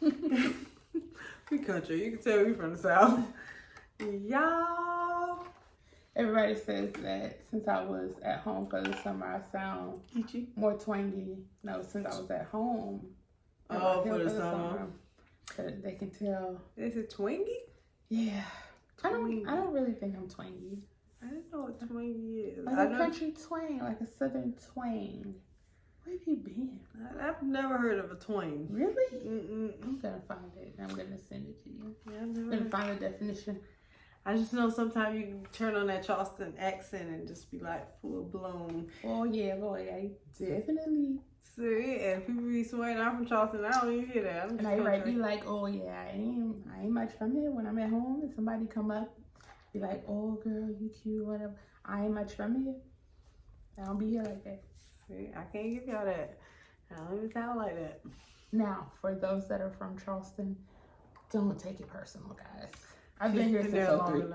We country. You can tell we from the South. Y'all. Everybody says that since I was at home for the summer, I sound more twangy. No, since I was at home. Oh, for the summer. So they can tell. Is it twangy? Yeah. I don't really think I'm twangy. I didn't know what twangy is. Like a country twang, like a southern twang. Where have you been? I've never heard of a twang. Really? I'm gonna find it. I'm gonna send it to you. Yeah, I'm gonna find the definition. I just know sometimes you can turn on that Charleston accent and just be like full blown. Oh yeah, boy, I definitely. See, and people be swearing I'm from Charleston. I don't even hear that. And I might be like, oh yeah, I ain't much from here. When I'm at home and somebody come up, be like, oh girl, you cute, whatever. I ain't much from here. I don't be here like that. See, I can't give y'all that. I don't even sound like that. Now, for those that are from Charleston, don't take it personal, guys. I've been here since 2003.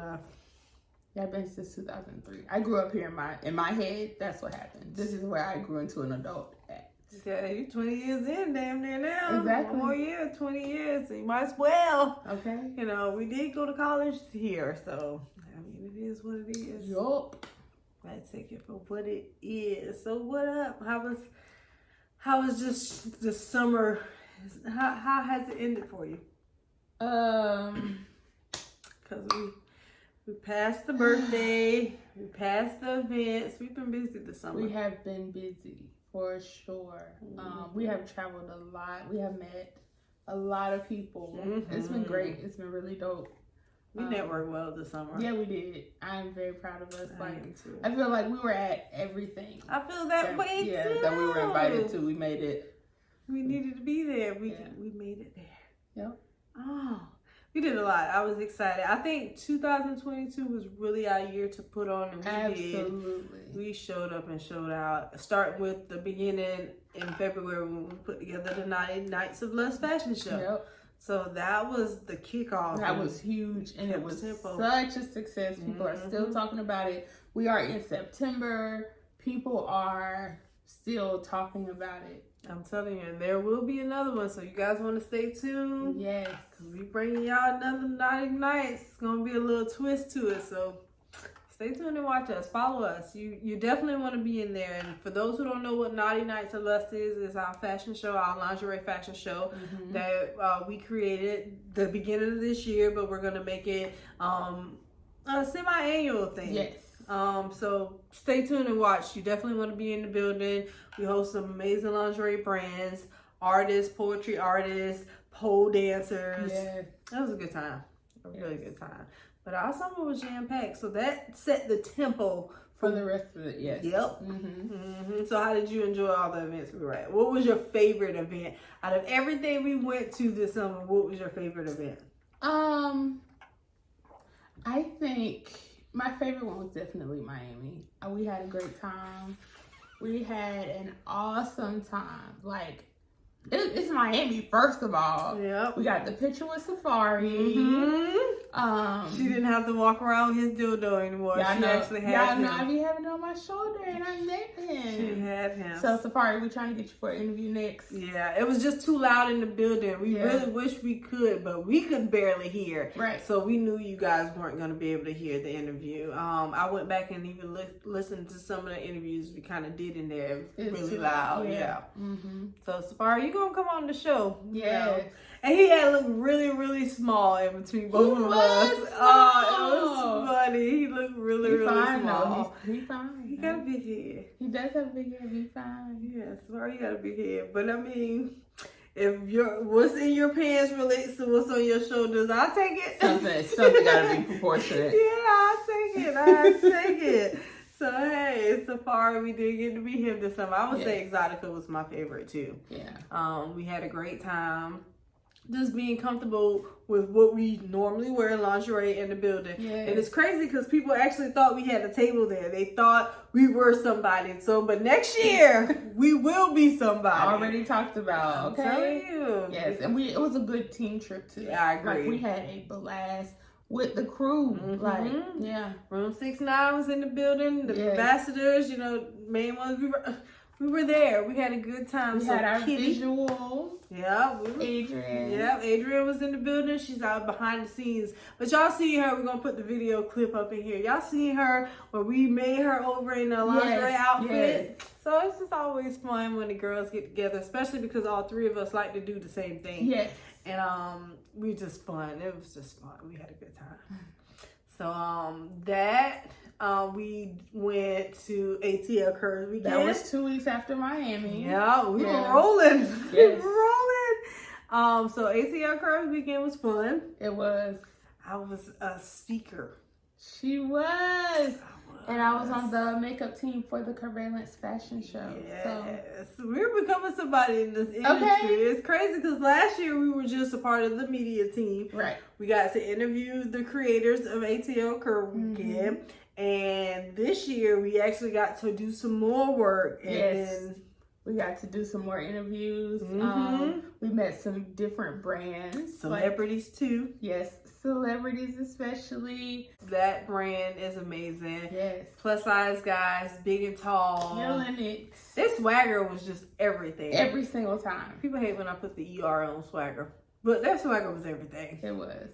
Yeah, I've been since 2003. I grew up here in my head. That's what happened. This is where I grew into an adult at. Yeah, you're 20 years in, damn near now. Exactly. 1 more year, 20 years. So you might as well. Okay. You know, we did go to college here, so I mean, it is what it is. Yup. I take it for what it is. So what up? How was just the summer? How has it ended for you? Cause we passed the birthday, we passed the events. We've been busy this summer. We have been busy for sure. We have traveled a lot. We have met a lot of people. It's been great. It's been really dope. We networked well this summer. Yeah, we did. I'm very proud of us. I feel like we were at everything. I feel that way too. Yeah, that we were invited to. We made it. We needed to be there. We made it there. Yep. Oh, we did a lot. I was excited. I think 2022 was really our year to put on, and we Absolutely. did. We showed up and showed out. Starting with the beginning in February when we put together the Nights of Lust fashion show. Yep. So that was the kickoff. That was huge, and it was such a success. People are still talking about it. We are in September. People are still talking about it. I'm telling you, and there will be another one. So you guys want to stay tuned? Yes. Cause we bringing y'all another Naughty Nights. It's gonna be a little twist to it. So stay tuned and watch us. Follow us. You definitely want to be in there. And for those who don't know what Naughty Nights of Lust is our fashion show, our lingerie fashion show that we created the beginning of this year, but we're gonna make it a semi-annual thing. Yes. So stay tuned and watch. You definitely want to be in the building. We host some amazing lingerie brands, artists, poetry artists, pole dancers. Yeah. That was a good time. A really good time. But our summer was jam-packed, so that set the tempo for the rest of it. Yes. Yep. So how did you enjoy all the events we were at? What was your favorite event? Out of everything we went to this summer, what was your favorite event? I think my favorite one was definitely Miami. We had a great time. We had an awesome time. Like, it's Miami, first of all. Yep. We got the picture with Safari. She didn't have to walk around with his dildo anymore. Y'all she know, actually had him. I be having it on my shoulder, and I met him. She had him. So Safari, we're trying to get you for an interview next. Yeah, it was just too loud in the building. We really wish we could, but we could barely hear. Right. So we knew you guys weren't going to be able to hear the interview. I went back and even listened to some of the interviews we kind of did in there. It's really loud. Yeah. So Safari, you gonna come on the show? Yeah. You know? And he had looked really, really small in between both of us. Oh, it was funny. He looked really, really small. He's fine. He got a big head. He does have a big head. He's fine. Yeah, Safari, you got a big head. But I mean, if what's in your pants relates to what's on your shoulders, I'll take it. Something gotta be proportionate. Yeah, I'll take it. I'll take it. So hey, Safari, we did get to meet him this summer. I would say Exotica was my favorite too. Yeah. We had a great time. Just being comfortable with what we normally wear, lingerie in the building. Yes. And it's crazy because people actually thought we had a table there. They thought we were somebody. So, but next year, we will be somebody. Already talked about. Okay. I'm telling you. Yes, and it was a good team trip too. Yeah, I agree. Like, we had a blast with the crew. Like, yeah. Room 69 was in the building. The ambassadors, main ones, we were there. We had a good time. We had our visual. Yeah. Adrian. Yeah, Yep, Adrian was in the building. She's out behind the scenes. But y'all see her. We're going to put the video clip up in here. Y'all see her where we made her over in a lingerie outfit. Yes. So it's just always fun when the girls get together, especially because all three of us like to do the same thing. Yes. And we just fun. It was just fun. We had a good time. So we went to ATL Curves weekend. That was 2 weeks after Miami. Yeah, we were rolling. Yes. We were rolling. So ATL Curves weekend was fun. It was. I was a speaker. She was. And I was on the makeup team for the Curveillance fashion show. Yes. So we're becoming somebody in this industry. Okay. It's crazy because last year we were just a part of the media team. Right. We got to interview the creators of ATL Curve weekend. And this year we actually got to do some more work. And we got to do some more interviews. We met some different brands. Celebrities too. Yes, celebrities especially. That brand is amazing. Yes. Plus size guys, big and tall. Killing it. This swagger was just everything. Every single time. People hate when I put the ER on swagger. But that swagger was everything. It was.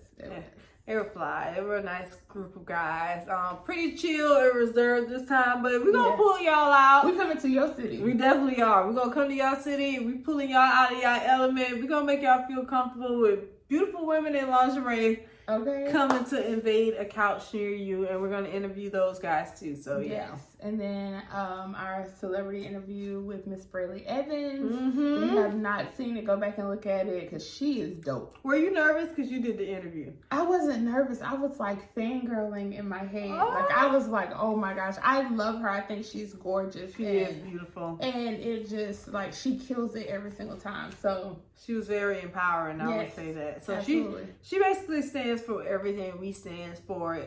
They were fly. They were a nice group of guys. Pretty chill and reserved this time, but we're gonna pull y'all out. We coming to your city. We definitely are. We're gonna come to y'all city. We pulling y'all out of y'all element. We're gonna make y'all feel comfortable with beautiful women in lingerie. Okay. Coming to invade a couch near you, and we're gonna interview those guys too. So yes. And then our celebrity interview with Miss Braylee Evans. If you have not seen it, go back and look at it because she is dope. Were you nervous because you did the interview? I wasn't nervous. I was like fangirling in my head. Like I was like, oh my gosh, I love her. I think she's gorgeous. She is beautiful. And it just like she kills it every single time. So she was very empowering. I would say that. So absolutely. she basically stands for everything we stand for.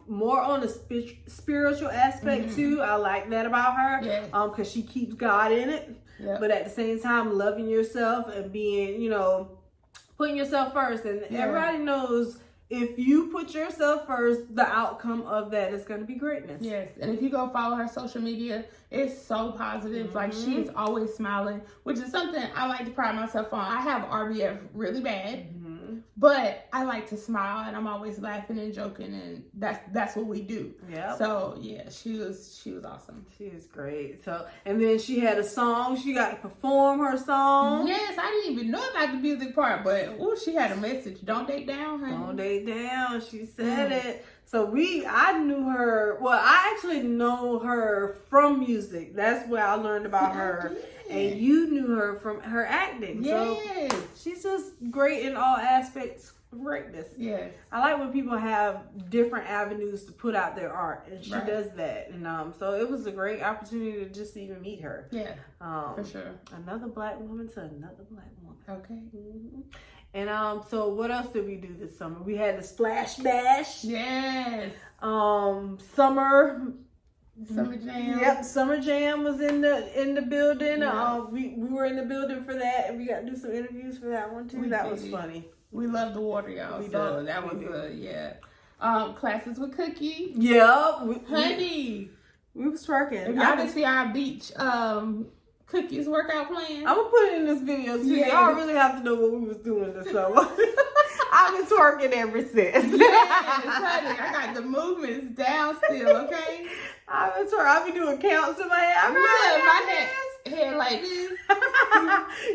More on the spiritual aspect too. I like that about her. Yes. Because she keeps God in it. Yep. But at the same time, loving yourself and being, putting yourself first. And everybody knows if you put yourself first, the outcome of that is going to be greatness. Yes. And if you go follow her social media, it's so positive. Like she is always smiling, which is something I like to pride myself on. I have RBF really bad. But I like to smile, and I'm always laughing and joking, and that's what we do. Yeah. So yeah, she was awesome. She is great. So and then she had a song. She got to perform her song. Yes, I didn't even know about the music part, but she had a message. Don't date down, honey. Don't date down. She said it. So I knew her. Well, I actually know her from music. That's where I learned about her. And you knew her from her acting. Yes. So she's just great in all aspects of greatness. Yes. I like when people have different avenues to put out their art. And she does that. And so it was a great opportunity to just even meet her. Yeah. For sure. Another black woman to another black woman. Okay. And so what else did we do this summer? We had the Splash Bash. Yes. Summer Jam. Yep, Summer Jam was in the building. Yeah. We were in the building for that, and we got to do some interviews for that one too. That was funny. We love the water, y'all. So that was classes with Cookie. Yep, honey. We was twerking. If y'all didn't see our beach Cookie's workout plan, I'm gonna put it in this video too. Yes. Y'all really have to know what we was doing this summer. I've been twerking ever since. Yes, honey. I got the movements down still, okay? I've been doing counts in my head. My head like this.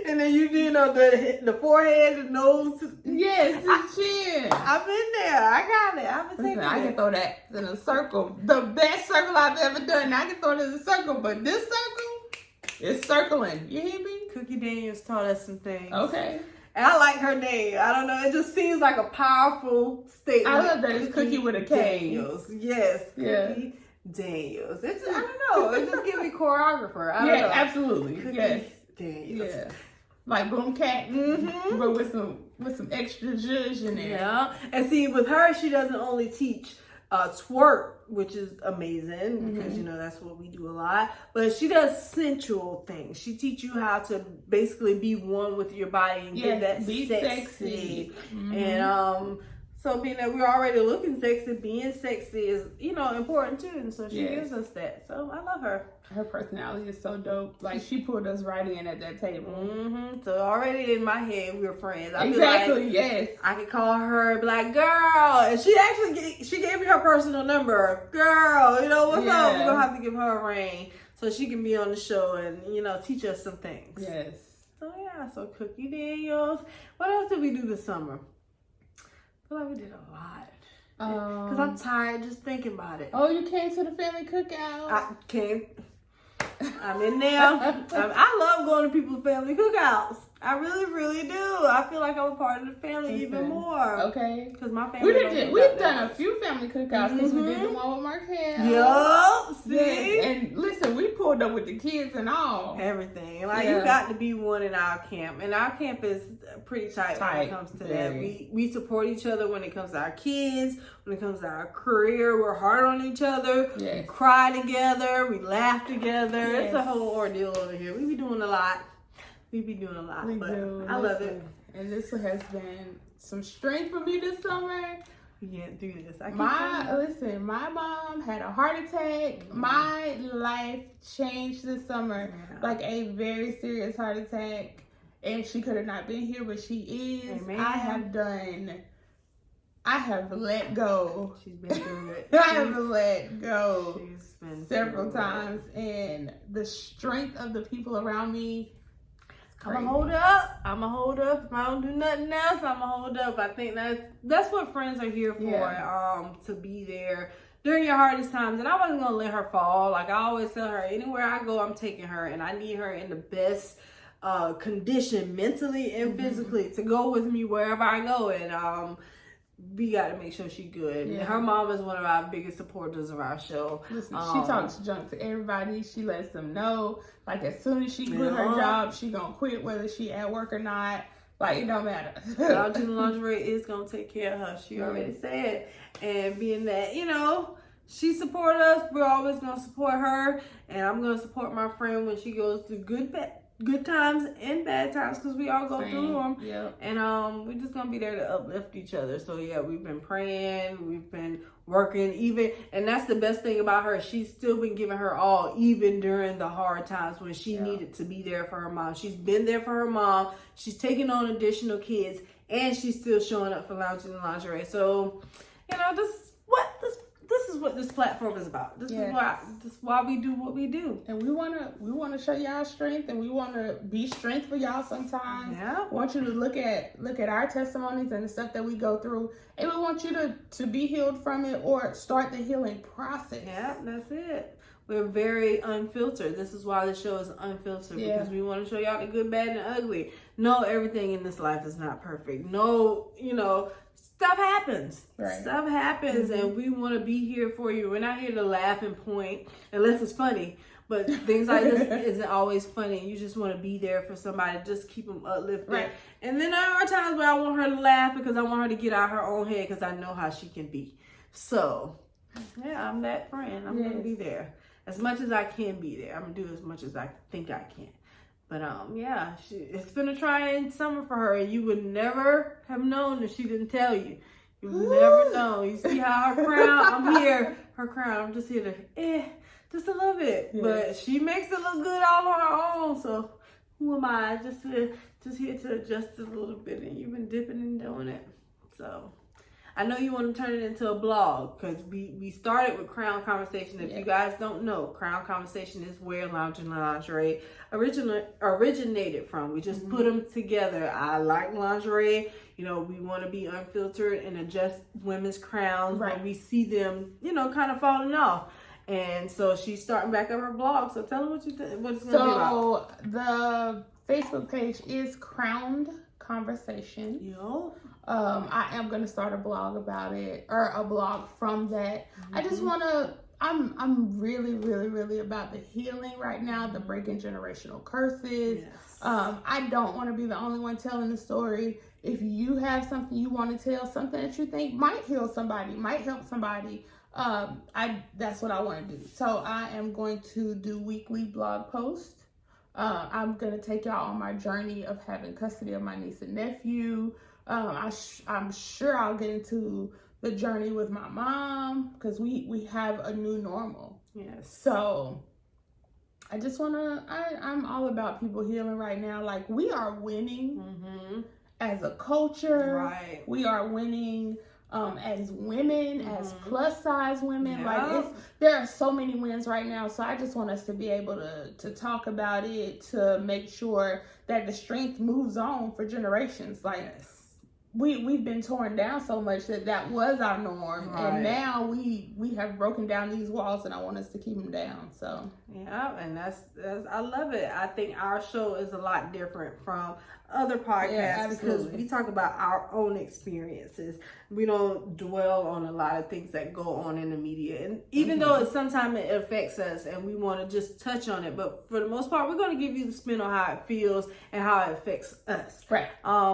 And then you the forehead, the nose. Yes, the chin. I've been there. I got it. I've been taking it. I can throw that in a circle. The best circle I've ever done. I can throw it in a circle, but this circle is circling. You hear me? Cookie Daniels taught us some things. Okay. And I like her name. I don't know. It just seems like a powerful statement. I love that it's Cookie with a K. Daniels. Yes. Cookie Daniels. I don't know. It just gives me choreographer. I don't know. Absolutely. Cookie Daniels. Yeah. Like Boom Cat, but with some extra zhuzh in there. Yeah. And see, with her, she doesn't only teach twerk, which is amazing because that's what we do a lot, but she does sensual things. She teach you how to basically be one with your body and get that be sexy. And So being that we're already looking sexy, being sexy is, you know, important too. And so she gives us that. So I love her. Her personality is so dope. Like, she pulled us right in at that table. Mm-hmm. So already in my head, we were friends. I Exactly, feel like yes. I could call her and be like, girl. And she actually she gave me her personal number. Girl, you know, what's up? We're going to have to give her a ring so she can be on the show and, you know, teach us some things. Yes. So, yeah. So, Cookie Daniels. What else did we do this summer? I feel like we did a lot. Because I'm tired just thinking about it. Oh, you came to the family cookout? I came. I'm in there. I love going to people's family cookouts. I really, really do. I feel like I'm a part of the family even more. Okay. Because my family. We've done a few family cookouts because we did the one with Markel. Yup. See? Yes. And listen, we pulled up with the kids and all. Everything. Like, you got to be one in our camp. And our camp is pretty tight when it comes to that. We support each other when it comes to our kids, when it comes to our career. We're hard on each other. Yes. We cry together. We laugh together. Yes. It's a whole ordeal over here. We be doing a lot. We be doing a lot. We do. I love it. And this has been some strength for me this summer. We can't do this. My mom had a heart attack. Mm-hmm. My life changed this summer. Yeah. Like a very serious heart attack. And she could have not been here, but she is. Amen. I have let go. She's been through it. I have let go several times. And the strength of the people around me. I'm gonna hold up. If I don't do nothing else, I'm gonna hold up. I think that's what friends are here for. To be there during your hardest times. And I wasn't gonna let her fall. Like I always tell her, anywhere I go, I'm taking her, and I need her in the best condition, mentally and physically, to go with me wherever I go. And we got to make sure she's good. Yeah. Her mom is one of our biggest supporters of our show. Listen, she talks junk to everybody. She lets them know, like, as soon as she quit her job, she gonna quit whether she at work or not. Like, it don't matter. Lingerie is gonna take care of her. She already said. And being that, you know, she support us, we're always gonna support her. And I'm gonna support my friend when she goes through good times and bad times, because we all go through them. Yep. And we're just gonna be there to uplift each other. So yeah, we've been praying, we've been working, even, and that's the best thing about her. She's still been giving her all, even during the hard times when she needed to be there for her mom. She's been there for her mom. She's taking on additional kids, and she's still showing up for Lounging in Lingerie. So, you know, this is what this platform is about. This is why we do what we do. And we wanna show y'all strength, and we wanna be strength for y'all sometimes. Yeah. We want you to look at our testimonies and the stuff that we go through, and we want you to be healed from it or start the healing process. Yeah, that's it. We're very unfiltered. This is why the show is unfiltered, because we want to show y'all the good, bad, and ugly. No, everything in this life is not perfect. No, you know, stuff happens. Right. Stuff happens, and we want to be here for you. We're not here to laugh and point, unless it's funny. But things like this isn't always funny. You just want to be there for somebody. Just keep them uplifted. Right. And then there are times where I want her to laugh, because I want her to get out her own head, because I know how she can be. So, yeah, I'm that friend. I'm going to be there. As much as I can be there. I'm going to do as much as I think I can. But, yeah, it's been a trying summer for her. And you would never have known if she didn't tell you. You would never know. You see how her crown, I'm here. Her crown, I'm just here to, just a little bit. Yeah. But she makes it look good all on her own. So, who am I? Just here to adjust it a little bit. And you've been dipping and doing it. So, I know you want to turn it into a blog, because we started with Crown Conversation. If you guys don't know, Crown Conversation is where Lounging Lingerie originated from. We just put them together. I like lingerie. You know, we want to be unfiltered and adjust women's crowns when we see them, you know, kind of falling off. And so she's starting back up her blog. So tell them what it's going to be about. So the Facebook page is Crowned Conversation. Yo. I am going to start a blog about it, or a blog from that. I just want to, I'm really, really, really about the healing right now, the breaking generational curses. Yes. I don't want to be the only one telling the story. If you have something you want to tell, something that you think might heal somebody, might help somebody, that's what I want to do. So I am going to do weekly blog posts. I'm going to take y'all on my journey of having custody of my niece and nephew, I'm sure I'll get into the journey with my mom because we have a new normal. Yes. So I just I'm all about people healing right now. Like, we are winning as a culture. Right. We are winning as women, as plus size women. Like, there are so many wins right now. So I just want us to be able to talk about it, to make sure that the strength moves on for generations. Like, we've been torn down so much that was our norm, and now we have broken down these walls, and I want us to keep them down. So and that's I love it. I think our show is a lot different from other podcasts because we talk about our own experiences. We don't dwell on a lot of things that go on in the media, and even though sometimes it affects us and we want to just touch on it, but for the most part we're going to give you the spin on how it feels and how it affects us, right?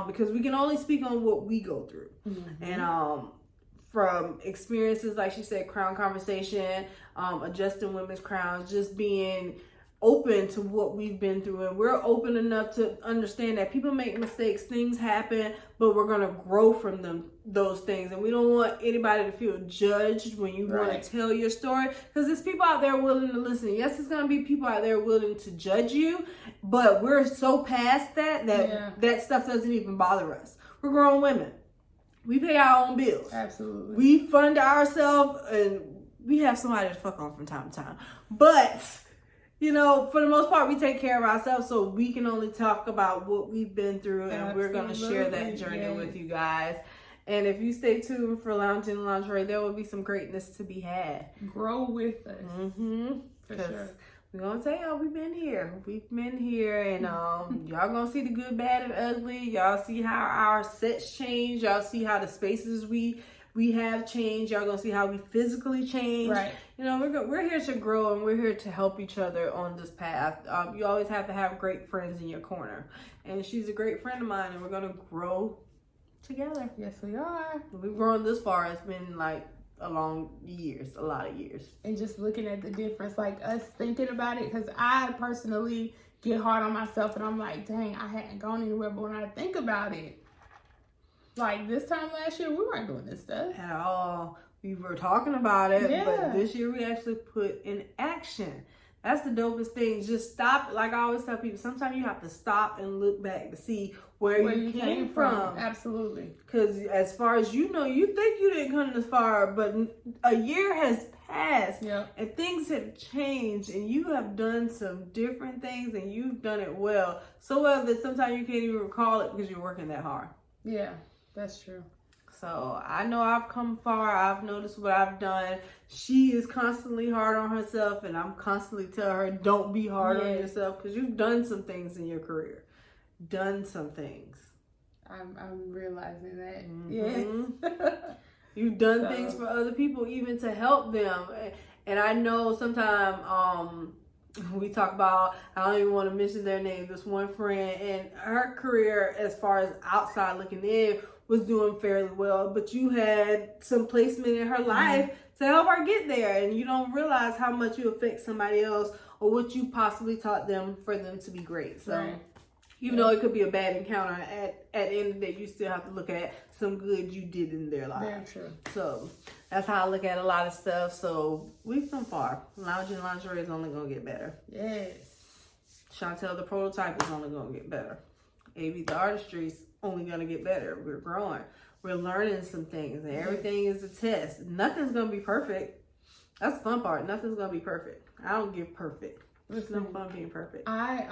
Because we can only speak on what we go through, and from experiences like she said, crown conversation, adjusting women's crowns, just being open to what we've been through, and we're open enough to understand that people make mistakes, things happen, but we're going to grow from those things, and we don't want anybody to feel judged when you want to tell your story, because there's people out there willing to listen. Yes, there's going to be people out there willing to judge you, but we're so past that stuff doesn't even bother us. We're grown women. We pay our own bills. Absolutely. We fund ourselves, and we have somebody to fuck on from time to time, but for the most part, we take care of ourselves, so we can only talk about what we've been through, and we're going to share that journey with you guys. And if you stay tuned for Lounge and Lingerie, there will be some greatness to be had. Grow with us. For sure. We're going to tell y'all we've been here. We've been here, and y'all going to see the good, bad, and ugly. Y'all see how our sets change. Y'all see how the spaces we have changed. Y'all gonna see how we physically change. Right. We're here to grow, and we're here to help each other on this path. You always have to have great friends in your corner, and she's a great friend of mine, and we're gonna grow together. Yes, we are. We've grown this far. It's been like a lot of years. And just looking at the difference, like us thinking about it, because I personally get hard on myself, and I'm like, dang, I hadn't gone anywhere. But when I think about it, like this time last year, we weren't doing this stuff at all. We were talking about it, but this year we actually put in action. That's the dopest thing. Just stop. Like I always tell people, sometimes you have to stop and look back to see where you came from. Absolutely. Because as far as you know, you think you didn't come this far, but a year has passed, and things have changed, and you have done some different things, and you've done it well. So well that sometimes you can't even recall it because you're working that hard. Yeah. That's true. So I know I've come far. I've noticed what I've done. She is constantly hard on herself, and I'm constantly telling her, don't be hard on yourself, because you've done some things in your career. Done some things. I'm realizing that. Yes. You've done things for other people, even to help them. And I know sometimes we talk about, I don't even want to mention their name, this one friend, and her career as far as outside looking in was doing fairly well, but you had some placement in her life to help her get there, and you don't realize how much you affect somebody else or what you possibly taught them for them to be great. So even though it could be a bad encounter, at the end of the day, you still have to look at some good you did in their life. Very true. So that's how I look at a lot of stuff. So we've come far. Lounge and Lingerie is only going to get better. Yes. Shawntel, the prototype, is only going to get better. Avis, the Artistry, is only going to get better. We're growing. We're learning some things. And everything is a test. Nothing's going to be perfect. That's the fun part. Nothing's going to be perfect. I don't give perfect. It's no fun being perfect. I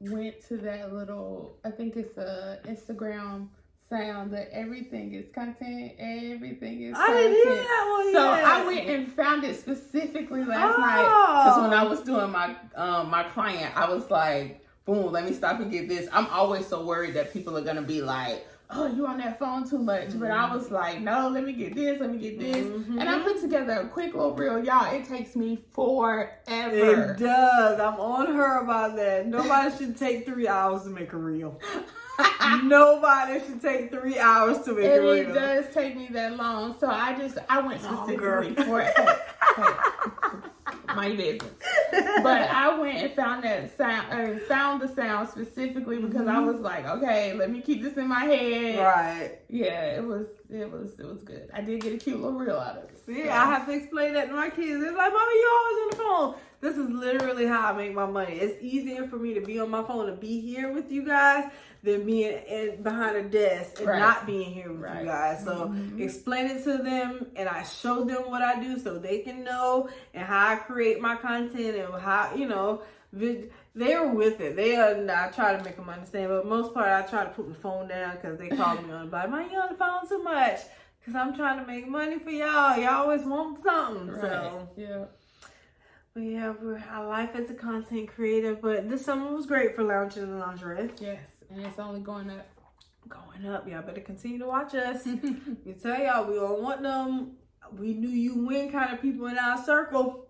went to that little, I think it's a Instagram sound that everything is content, everything is content. I didn't hear that one So yet. I went and found it specifically last night, because when I was doing my my client, I was like, boom, let me stop and get this. I'm always so worried that people are gonna be like, oh, you on that phone too much. But I was like, no, let me get this, let me get this. And I put together a quick little reel. Y'all, it takes me forever. It does. I'm on her about that. Nobody should take 3 hours to make a reel. Nobody should take 3 hours to make a reel. And it does take me that long. So I went specifically for it. My business. But I went and found that sound, found the sound specifically because I was like, okay, let me keep this in my head. Right. Yeah, it was good. I did get a cute little reel out of it. See, So. I have to explain that to my kids. They're like, Mommy, you always on the phone. This is literally how I make my money. It's easier for me to be on my phone and be here with you guys than being behind a desk and not being here with you guys. So explain it to them, and I show them what I do so they can know and how I create my content and how, you know, they're with it. I try to make them understand, but most part I try to put my phone down because they call me on the bike. Mom, you on the phone too much because I'm trying to make money for y'all. Y'all always want something. Right. So yeah. But yeah, our life as a content creator. But this summer was great for lounging in lingerie. Yes, and it's only going up. Going up. Y'all better continue to watch us. We tell y'all, we don't want them. We knew you win kind of people in our circle.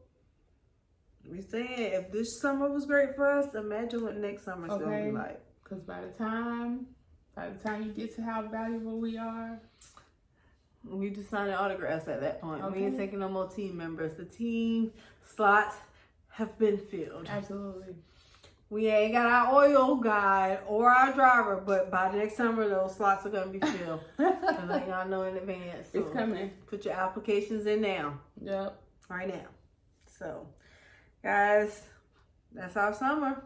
We saying if this summer was great for us, imagine what next summer's gonna be like. Because by the time you get to how valuable we are, we just signing autographs at that point. We ain't taking no more team members. The team slots have been filled. Absolutely. We ain't got our oil guy or our driver, but by next summer, those slots are gonna be filled. I let y'all know in advance. So it's coming. Put your applications in now. Yep. Right now. So, guys, that's our summer.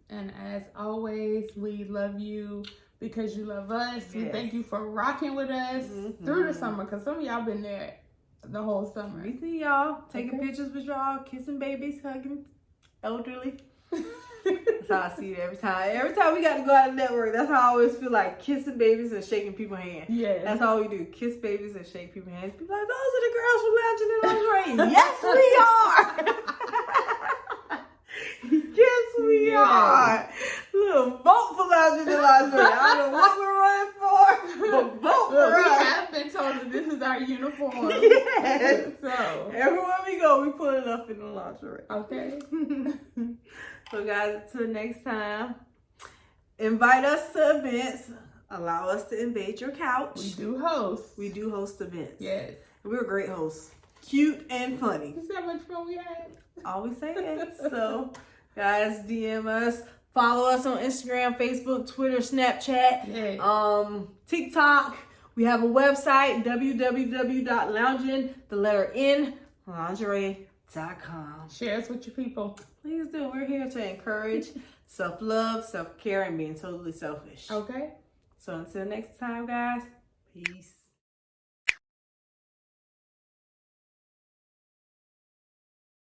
And as always, we love you because you love us. Yes. We thank you for rocking with us through the summer, because some of y'all been there the whole summer. We see y'all taking pictures with y'all, kissing babies, hugging elderly. That's how I see it every time. Every time we got to go out and network, that's how I always feel like kissing babies and shaking people's hands. Yeah. That's all we do. Kiss babies and shake people's hands. People like, those are the girls from Lounging in Lingerie. Yes, we are. Yes, we are. Look, vote for Lounging in Lingerie. I don't know what we're running for, but vote for us. We have been told that this is our uniform. Yes. So everywhere we go, we put it up in the lingerie. Okay. So guys, until next time, invite us to events. Allow us to invade your couch. We do host. We do host events. Yes. We're great hosts. Cute and funny. You see how much fun we had? Always say it. So, guys, DM us. Follow us on Instagram, Facebook, Twitter, Snapchat, TikTok. We have a website, www.lounging.lingerie.com. Share us with your people. Please do. We're here to encourage self-love, self-care, and being totally selfish. Okay. So until next time, guys,